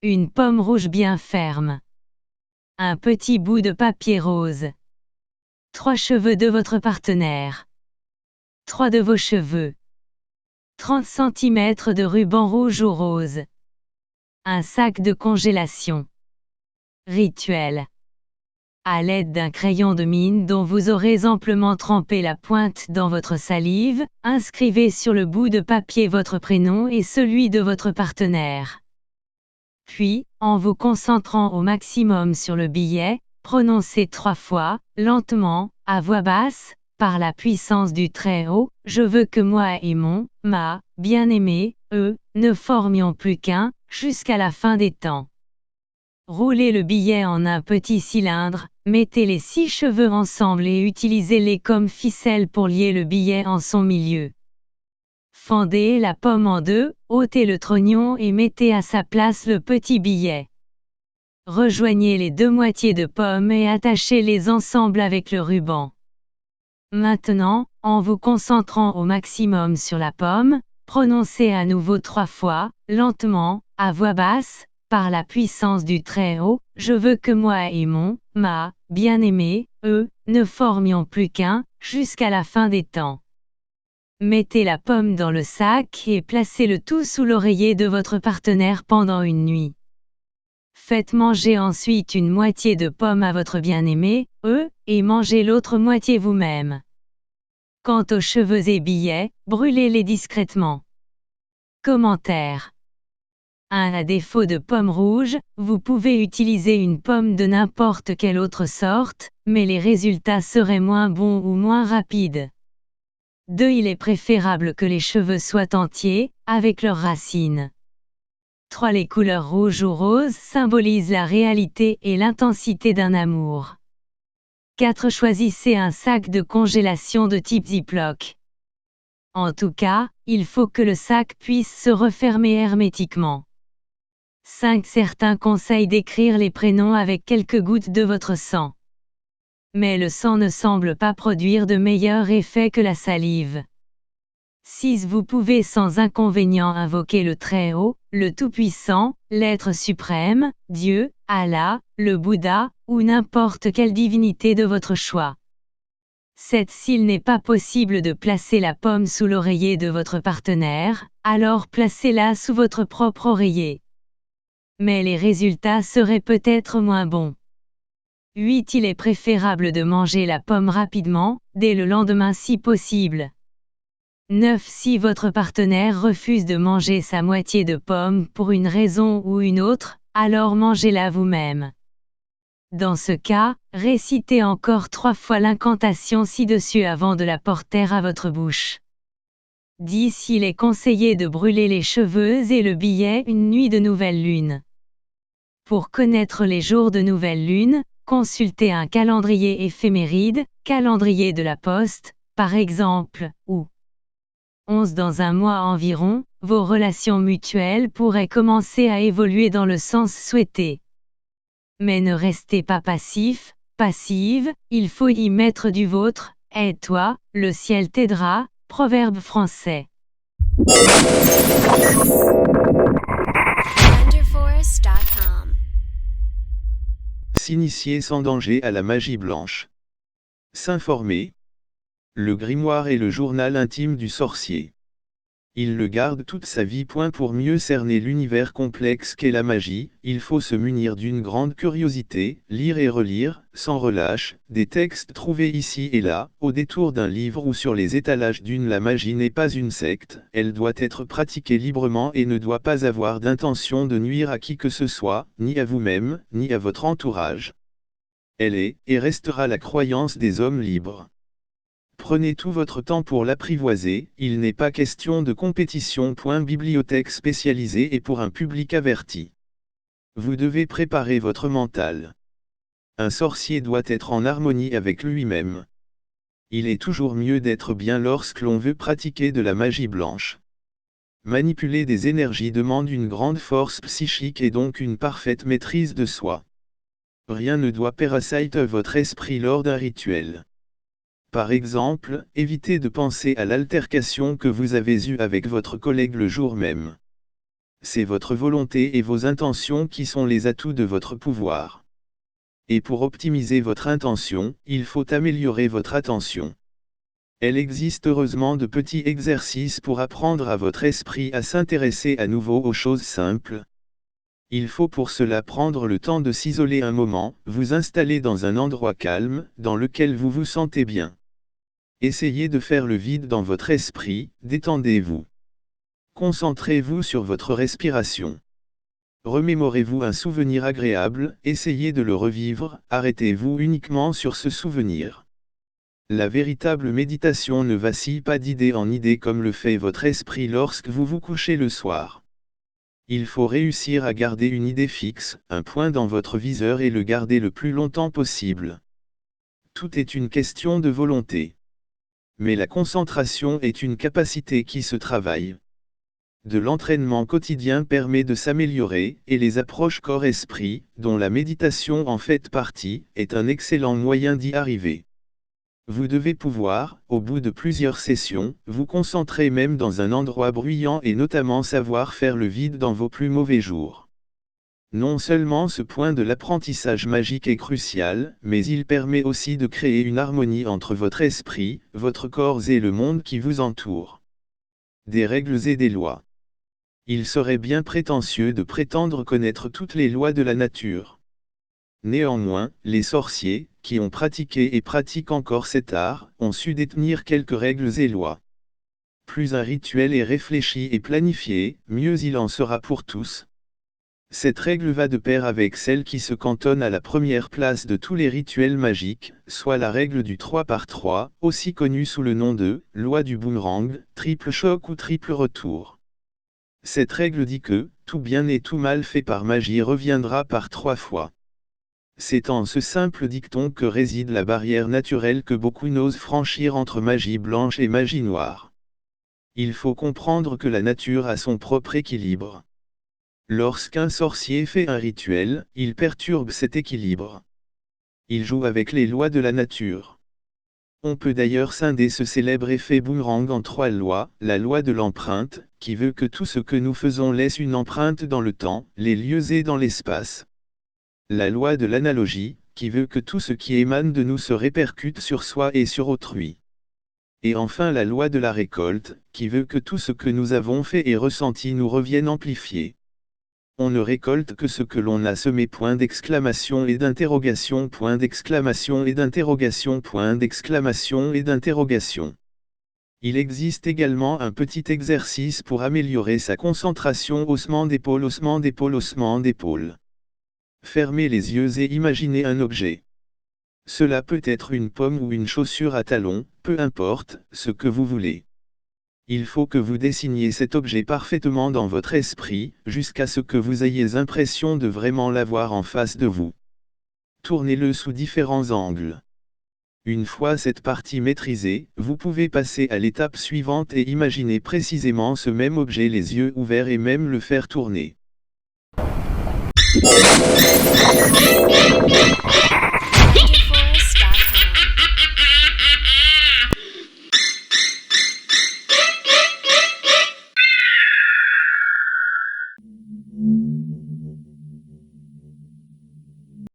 Une pomme rouge bien ferme. Un petit bout de papier rose. 3 cheveux de votre partenaire. 3 de vos cheveux. 30 cm de ruban rouge ou rose. Un sac de congélation. Rituel. À l'aide d'un crayon de mine dont vous aurez amplement trempé la pointe dans votre salive, inscrivez sur le bout de papier votre prénom et celui de votre partenaire. Puis, en vous concentrant au maximum sur le billet, prononcez 3 fois, lentement, à voix basse, par la puissance du Très-Haut, je veux que moi et ma bien-aimé, ne formions plus qu'un, jusqu'à la fin des temps. Roulez le billet en un petit cylindre, mettez les 6 cheveux ensemble et utilisez-les comme ficelle pour lier le billet en son milieu. Fendez la pomme en 2, ôtez le trognon et mettez à sa place le petit billet. Rejoignez les 2 moitiés de pomme et attachez-les ensemble avec le ruban. Maintenant, en vous concentrant au maximum sur la pomme, prononcez à nouveau 3 fois, lentement, à voix basse, par la puissance du Très-Haut, je veux que moi et ma bien-aimé, ne formions plus qu'un, jusqu'à la fin des temps. Mettez la pomme dans le sac et placez le tout sous l'oreiller de votre partenaire pendant une nuit. Faites manger ensuite une moitié de pomme à votre bien-aimé, et mangez l'autre moitié vous-même. Quant aux cheveux et billets, brûlez-les discrètement. Commentaire. À défaut de pomme rouge, vous pouvez utiliser une pomme de n'importe quelle autre sorte, mais les résultats seraient moins bons ou moins rapides. 2. Il est préférable que les cheveux soient entiers, avec leurs racines. 3. Les couleurs rouge ou rose symbolisent la réalité et l'intensité d'un amour. 4. Choisissez un sac de congélation de type Ziploc. En tout cas, il faut que le sac puisse se refermer hermétiquement. 5. Certains conseillent d'écrire les prénoms avec quelques gouttes de votre sang. Mais le sang ne semble pas produire de meilleur effet que la salive. 6. Vous pouvez sans inconvénient invoquer le Très-Haut, le Tout-Puissant, l'Être suprême, Dieu, Allah, le Bouddha, ou n'importe quelle divinité de votre choix. 7. S'il n'est pas possible de placer la pomme sous l'oreiller de votre partenaire, alors placez-la sous votre propre oreiller. Mais les résultats seraient peut-être moins bons. 8. Il est préférable de manger la pomme rapidement, dès le lendemain si possible. 9. Si votre partenaire refuse de manger sa moitié de pomme pour une raison ou une autre, alors mangez-la vous-même. Dans ce cas, récitez encore 3 fois l'incantation ci-dessus avant de la porter à votre bouche. 10. Il est conseillé de brûler les cheveux et le billet une nuit de nouvelle lune. Pour connaître les jours de nouvelle lune, consultez un calendrier éphéméride, calendrier de la poste, par exemple, ou 11 dans un mois environ, vos relations mutuelles pourraient commencer à évoluer dans le sens souhaité. Mais ne restez pas passif, passive, il faut y mettre du vôtre, aide-toi, le ciel t'aidera, proverbe français. S'initier sans danger à la magie blanche. S'informer. Le grimoire est le journal intime du sorcier. Il le garde toute sa vie. Pour mieux cerner l'univers complexe qu'est la magie, il faut se munir d'une grande curiosité, lire et relire, sans relâche, des textes trouvés ici et là, au détour d'un livre ou sur les étalages d'une. La magie n'est pas une secte, elle doit être pratiquée librement et ne doit pas avoir d'intention de nuire à qui que ce soit, ni à vous-même, ni à votre entourage. Elle est, et restera la croyance des hommes libres. Prenez tout votre temps pour l'apprivoiser, il n'est pas question de compétition. Bibliothèque spécialisée et pour un public averti. Vous devez préparer votre mental. Un sorcier doit être en harmonie avec lui-même. Il est toujours mieux d'être bien lorsque l'on veut pratiquer de la magie blanche. Manipuler des énergies demande une grande force psychique et donc une parfaite maîtrise de soi. Rien ne doit parasiter votre esprit lors d'un rituel. Par exemple, évitez de penser à l'altercation que vous avez eue avec votre collègue le jour même. C'est votre volonté et vos intentions qui sont les atouts de votre pouvoir. Et pour optimiser votre intention, il faut améliorer votre attention. Elle existe heureusement de petits exercices pour apprendre à votre esprit à s'intéresser à nouveau aux choses simples. Il faut pour cela prendre le temps de s'isoler un moment, vous installer dans un endroit calme, dans lequel vous vous sentez bien. Essayez de faire le vide dans votre esprit, détendez-vous. Concentrez-vous sur votre respiration. Remémorez-vous un souvenir agréable, essayez de le revivre, arrêtez-vous uniquement sur ce souvenir. La véritable méditation ne vacille pas d'idée en idée comme le fait votre esprit lorsque vous vous couchez le soir. Il faut réussir à garder une idée fixe, un point dans votre viseur et le garder le plus longtemps possible. Tout est une question de volonté. Mais la concentration est une capacité qui se travaille. De l'entraînement quotidien permet de s'améliorer, et les approches corps-esprit, dont la méditation en fait partie, est un excellent moyen d'y arriver. Vous devez pouvoir, au bout de plusieurs sessions, vous concentrer même dans un endroit bruyant et notamment savoir faire le vide dans vos plus mauvais jours. Non seulement ce point de l'apprentissage magique est crucial, mais il permet aussi de créer une harmonie entre votre esprit, votre corps et le monde qui vous entoure. Des règles et des lois. Il serait bien prétentieux de prétendre connaître toutes les lois de la nature. Néanmoins, les sorciers, qui ont pratiqué et pratiquent encore cet art, ont su détenir quelques règles et lois. Plus un rituel est réfléchi et planifié, mieux il en sera pour tous. Cette règle va de pair avec celle qui se cantonne à la première place de tous les rituels magiques, soit la règle du 3 par 3, aussi connue sous le nom de « loi du boomerang », triple choc ou triple retour. Cette règle dit que, tout bien et tout mal fait par magie reviendra par 3 fois. C'est en ce simple dicton que réside la barrière naturelle que beaucoup n'osent franchir entre magie blanche et magie noire. Il faut comprendre que la nature a son propre équilibre. Lorsqu'un sorcier fait un rituel, il perturbe cet équilibre. Il joue avec les lois de la nature. On peut d'ailleurs scinder ce célèbre effet boomerang en 3 lois, la loi de l'empreinte, qui veut que tout ce que nous faisons laisse une empreinte dans le temps, les lieux et dans l'espace. La loi de l'analogie, qui veut que tout ce qui émane de nous se répercute sur soi et sur autrui. Et enfin la loi de la récolte, qui veut que tout ce que nous avons fait et ressenti nous revienne amplifié. On ne récolte que ce que l'on a semé. Point d'exclamation et d'interrogation. Point d'exclamation et d'interrogation. Point d'exclamation et d'interrogation. Il existe également un petit exercice pour améliorer sa concentration. Haussement d'épaule, haussement d'épaule, haussement d'épaule. Fermez les yeux et imaginez un objet. Cela peut être une pomme ou une chaussure à talons, peu importe, ce que vous voulez. Il faut que vous dessiniez cet objet parfaitement dans votre esprit, jusqu'à ce que vous ayez l'impression de vraiment l'avoir en face de vous. Tournez-le sous différents angles. Une fois cette partie maîtrisée, vous pouvez passer à l'étape suivante et imaginer précisément ce même objet les yeux ouverts et même le faire tourner.